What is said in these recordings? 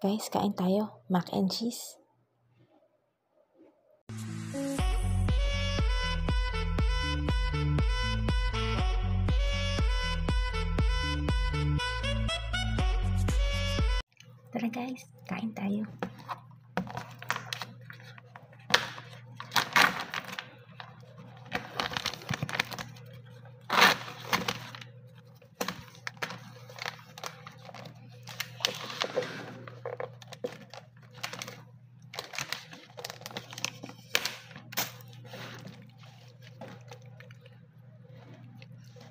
Guys, kain tayo. Mac and cheese. Tara guys, kain tayo.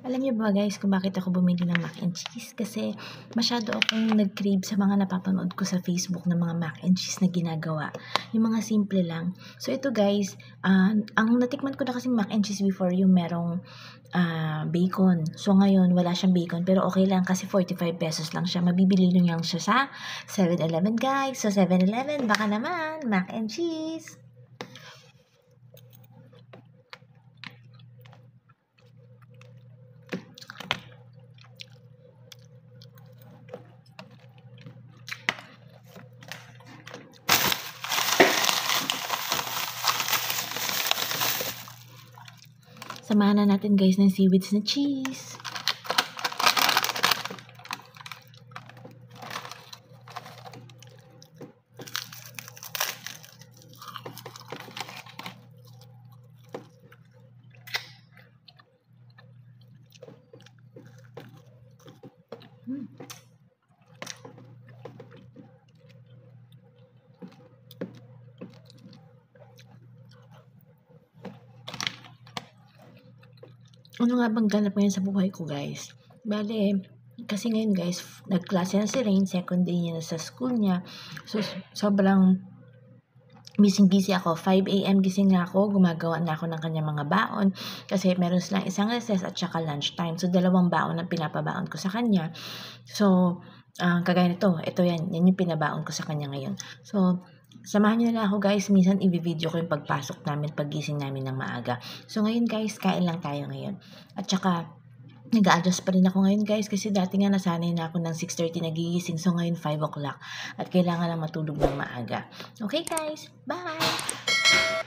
Alam niyo ba guys kung bakit ako bumili ng mac and cheese? Kasi masyado akong nag-crave sa mga napapanood ko sa Facebook ng mga mac and cheese na ginagawa. Yung mga simple lang. So ito guys, ang natikman ko na kasi mac and cheese before yung merong bacon. So ngayon wala siyang bacon pero okay lang kasi 45 pesos lang siya. Mabibili nyo lang siya sa 7-Eleven guys. So 7-Eleven baka naman mac and cheese. Samahan na natin guys ng seaweeds na cheese. Ano nga bang ganap ngayon sa buhay ko guys? Bale, kasi ngayon guys, nagklase na si Rain, second day niya na sa school niya. So, sobrang gising-gising ako. 5 a.m. gising na ako, gumagawa na ako ng kanyang mga baon. Kasi meron silang isang recess at saka lunchtime. So, 2 baon ang pinapabaon ko sa kanya. So, kagaya nito, ito yan yung pinabaon ko sa kanya ngayon. So, samahan niyo na ako guys, minsan i-video ko yung pagpasok namin, paggising namin ng maaga. So ngayon guys, kain lang tayo ngayon. At saka, nag-a-adjust pa rin ako ngayon guys kasi dati nga nasanay na ako ng 6:30 nagigising. So ngayon 5 o'clock at kailangan lang matulog ng maaga. Okay guys, bye!